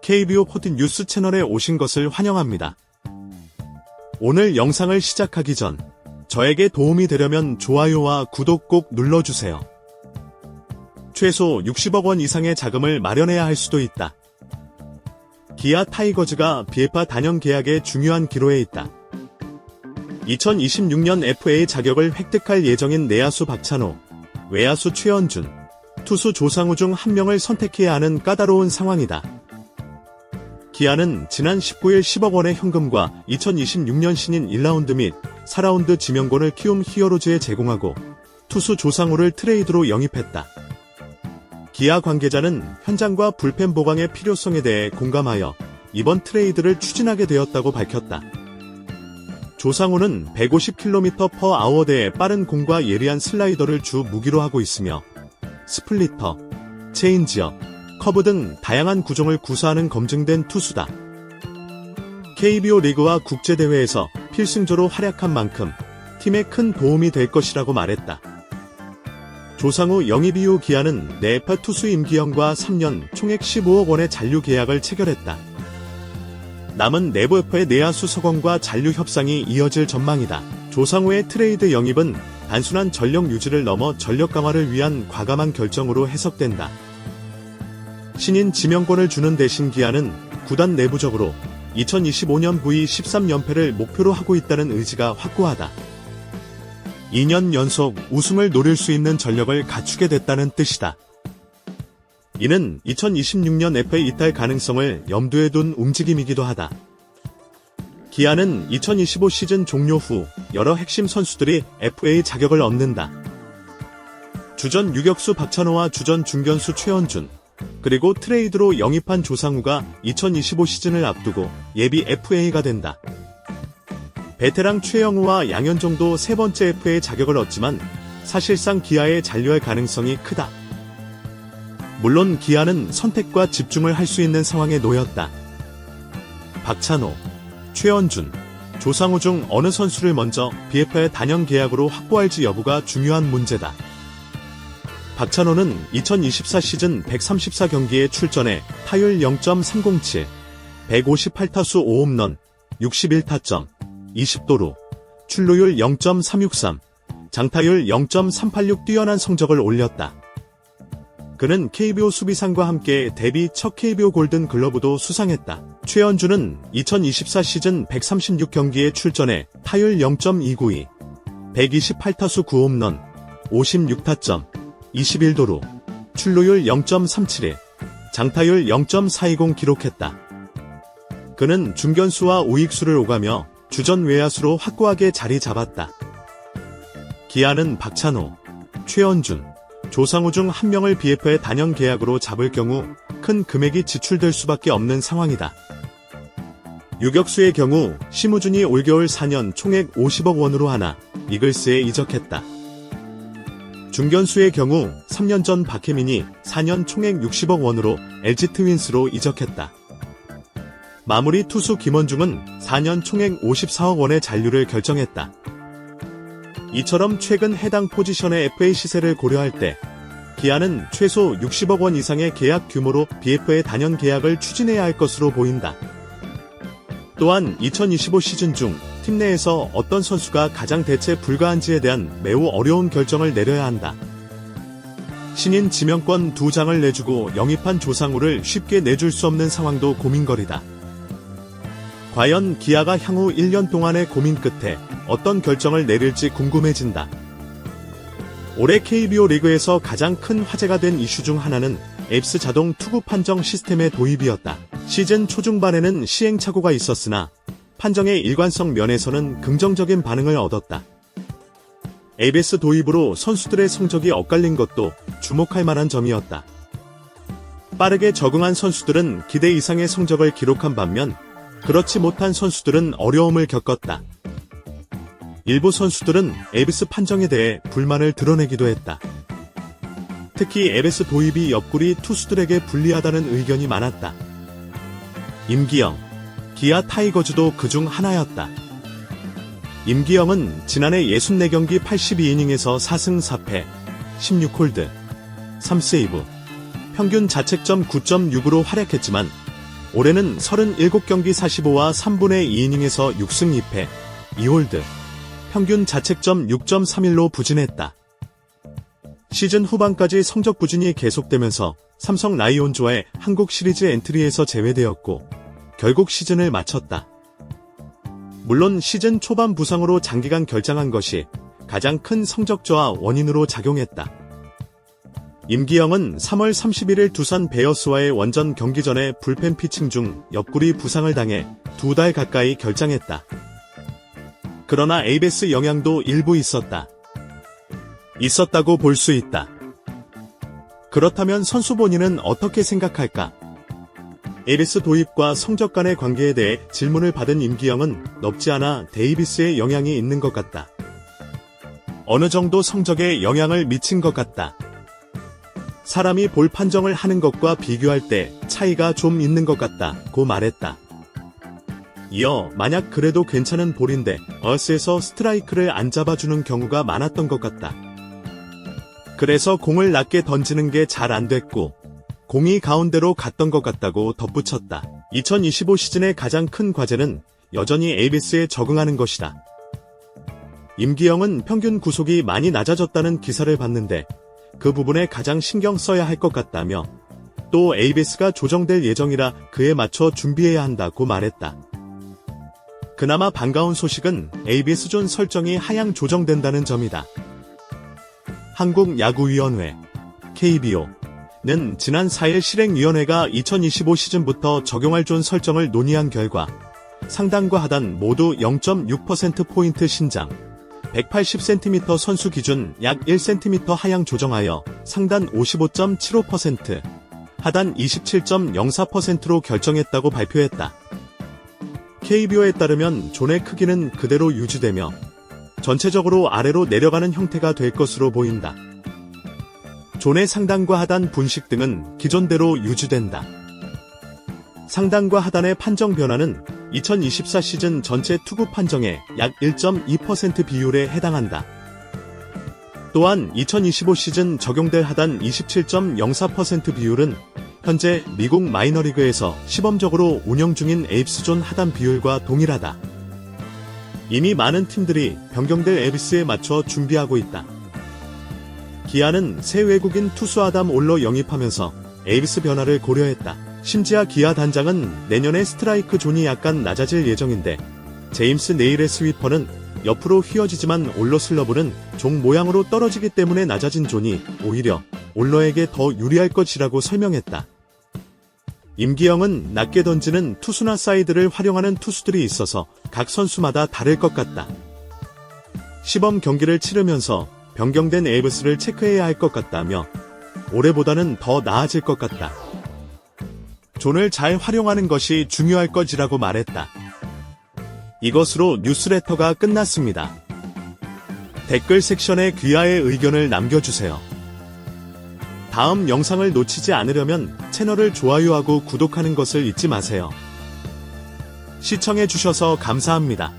KBO14 뉴스 채널에 오신 것을 환영합니다. 오늘 영상을 시작하기 전 저에게 도움이 되려면 좋아요와 구독 꼭 눌러주세요. 최소 60억 원 이상의 자금을 마련해야 할 수도 있다. 기아 타이거즈가 비에파 단연 계약의 중요한 기로에 있다. 2026년 FA 자격을 획득할 예정인 내야수 박찬호, 외야수 최원준, 투수 조상우 중 한 명을 선택해야 하는 까다로운 상황이다. 기아는 지난 19일 10억 원의 현금과 2026년 신인 1라운드 및 4라운드 지명권을 키움 히어로즈에 제공하고 투수 조상우를 트레이드로 영입했다. 기아 관계자는 현장과 불펜 보강의 필요성에 대해 공감하여 이번 트레이드를 추진하게 되었다고 밝혔다. 조상우는 150km/h대의 빠른 공과 예리한 슬라이더를 주 무기로 하고 있으며 스플리터, 체인지업, 커브 등 다양한 구종을 구사하는 검증된 투수다. KBO 리그와 국제대회에서 필승조로 활약한 만큼 팀에 큰 도움이 될 것이라고 말했다. 조상우 영입 이후 기아는 내파 투수 임기영과 3년 총액 15억 원의 잔류 계약을 체결했다. 남은 내부에파의 내야수 서건과 잔류 협상이 이어질 전망이다. 조상우의 트레이드 영입은 단순한 전력 유지를 넘어 전력 강화를 위한 과감한 결정으로 해석된다. 신인 지명권을 주는 대신 기아는 구단 내부적으로 2025년 V13연패를 목표로 하고 있다는 의지가 확고하다. 2년 연속 우승을 노릴 수 있는 전력을 갖추게 됐다는 뜻이다. 이는 2026년 FA 이탈 가능성을 염두에 둔 움직임이기도 하다. 기아는 2025 시즌 종료 후 여러 핵심 선수들이 FA 자격을 얻는다. 주전 유격수 박찬호와 주전 중견수 최원준, 그리고 트레이드로 영입한 조상우가 2025 시즌을 앞두고 예비 FA가 된다. 베테랑 최영우와 양현종도 세 번째 FA 자격을 얻지만 사실상 기아에 잔류할 가능성이 크다. 물론 기아는 선택과 집중을 할 수 있는 상황에 놓였다. 박찬호, 최원준, 조상우 중 어느 선수를 먼저 비에파의 단연 계약으로 확보할지 여부가 중요한 문제다. 박찬호는 2024 시즌 134경기에 출전해 타율 0.307, 158타수 5홈런, 61타점, 20도루, 출루율 0.363, 장타율 0.386 뛰어난 성적을 올렸다. 그는 KBO 수비상과 함께 데뷔 첫 KBO 골든 글러브도 수상했다. 최원준은 2024 시즌 136경기에 출전해 타율 0.292, 128타수 9홈런, 56타점, 21도루, 출루율 0.371, 장타율 0.420 기록했다. 그는 중견수와 우익수를 오가며 주전 외야수로 확고하게 자리 잡았다. 기아는 박찬호, 최원준, 조상우 중 한 명을 비에파의 단연 계약으로 잡을 경우 큰 금액이 지출될 수밖에 없는 상황이다. 유격수의 경우 심우준이 올겨울 4년 총액 50억 원으로 하나 이글스에 이적했다. 중견수의 경우 3년 전 박혜민이 4년 총액 60억 원으로 LG 트윈스로 이적했다. 마무리 투수 김원중은 4년 총액 54억 원의 잔류를 결정했다. 이처럼 최근 해당 포지션의 FA 시세를 고려할 때 기아는 최소 60억 원 이상의 계약 규모로 비에파의 단연 계약을 추진해야 할 것으로 보인다. 또한 2025 시즌 중 팀 내에서 어떤 선수가 가장 대체 불가한지에 대한 매우 어려운 결정을 내려야 한다. 신인 지명권 2장을 내주고 영입한 조상우를 쉽게 내줄 수 없는 상황도 고민거리다. 과연 기아가 향후 1년 동안의 고민 끝에 어떤 결정을 내릴지 궁금해진다. 올해 KBO 리그에서 가장 큰 화제가 된 이슈 중 하나는 앱스 자동 투구 판정 시스템의 도입이었다. 시즌 초중반에는 시행착오가 있었으나 판정의 일관성 면에서는 긍정적인 반응을 얻었다. ABS 도입으로 선수들의 성적이 엇갈린 것도 주목할 만한 점이었다. 빠르게 적응한 선수들은 기대 이상의 성적을 기록한 반면 그렇지 못한 선수들은 어려움을 겪었다. 일부 선수들은 ABS 판정에 대해 불만을 드러내기도 했다. 특히 ABS 도입이 옆구리 투수들에게 불리하다는 의견이 많았다. 임기영, 기아 타이거즈도 그중 하나였다. 임기영은 지난해 64경기 82이닝에서 4승 4패, 16홀드, 3세이브, 평균 자책점 9.6으로 활약했지만 올해는 37경기 45와 3분의 2이닝에서 6승 2패, 2홀드, 평균 자책점 6.31로 부진했다. 시즌 후반까지 성적 부진이 계속되면서 삼성 라이온즈와의 한국 시리즈 엔트리에서 제외되었고 결국 시즌을 마쳤다. 물론 시즌 초반 부상으로 장기간 결장한 것이 가장 큰 성적 저하 원인으로 작용했다. 임기영은 3월 31일 두산 베어스와의 원전 경기 전에 불펜 피칭 중 옆구리 부상을 당해 2달 가까이 결장했다. 그러나 에이베스 영향도 일부 있었다고 볼 수 있다. 그렇다면 선수 본인은 어떻게 생각할까? 에이베스 도입과 성적 간의 관계에 대해 질문을 받은 임기영은 넓지 않아 데이비스의 영향이 있는 것 같다. 어느 정도 성적에 영향을 미친 것 같다. 사람이 볼 판정을 하는 것과 비교할 때 차이가 좀 있는 것 같다고 말했다. 이어 만약 그래도 괜찮은 볼인데 어스에서 스트라이크를 안 잡아주는 경우가 많았던 것 같다. 그래서 공을 낮게 던지는 게 잘 안 됐고 공이 가운데로 갔던 것 같다고 덧붙였다. 2025 시즌의 가장 큰 과제는 여전히 에이비스에 적응하는 것이다. 임기영은 평균 구속이 많이 낮아졌다는 기사를 봤는데 그 부분에 가장 신경 써야 할 것 같다며 또 에이비스가 조정될 예정이라 그에 맞춰 준비해야 한다고 말했다. 그나마 반가운 소식은 에이비스 존 설정이 하향 조정된다는 점이다. 한국야구위원회 KBO는 지난 4일 실행위원회가 2025 시즌부터 적용할 존 설정을 논의한 결과 상단과 하단 모두 0.6%포인트 신장, 180cm 선수 기준 약 1cm 하향 조정하여 상단 55.75%, 하단 27.04%로 결정했다고 발표했다. KBO에 따르면 존의 크기는 그대로 유지되며 전체적으로 아래로 내려가는 형태가 될 것으로 보인다. 존의 상단과 하단 분식 등은 기존대로 유지된다. 상단과 하단의 판정 변화는 2024 시즌 전체 투구 판정의 약 1.2% 비율에 해당한다. 또한 2025 시즌 적용될 하단 27.04% 비율은 현재 미국 마이너리그에서 시범적으로 운영 중인 에이비스존 하단 비율과 동일하다. 이미 많은 팀들이 변경될 에이비스에 맞춰 준비하고 있다. 기아는 새 외국인 투수 아담 올러 영입하면서 에이비스 변화를 고려했다. 심지어 기아 단장은 내년에 스트라이크 존이 약간 낮아질 예정인데 제임스 네일의 스위퍼는 옆으로 휘어지지만 올러 슬러브는 종 모양으로 떨어지기 때문에 낮아진 존이 오히려 올러에게 더 유리할 것이라고 설명했다. 임기영은 낮게 던지는 투수나 사이드를 활용하는 투수들이 있어서 각 선수마다 다를 것 같다. 시범 경기를 치르면서 변경된 에이비스를 체크해야 할 것 같다며 올해보다는 더 나아질 것 같다. 존을 잘 활용하는 것이 중요할 것이라고 말했다. 이것으로 뉴스레터가 끝났습니다. 댓글 섹션에 귀하의 의견을 남겨주세요. 다음 영상을 놓치지 않으려면 채널을 좋아요하고 구독하는 것을 잊지 마세요. 시청해주셔서 감사합니다.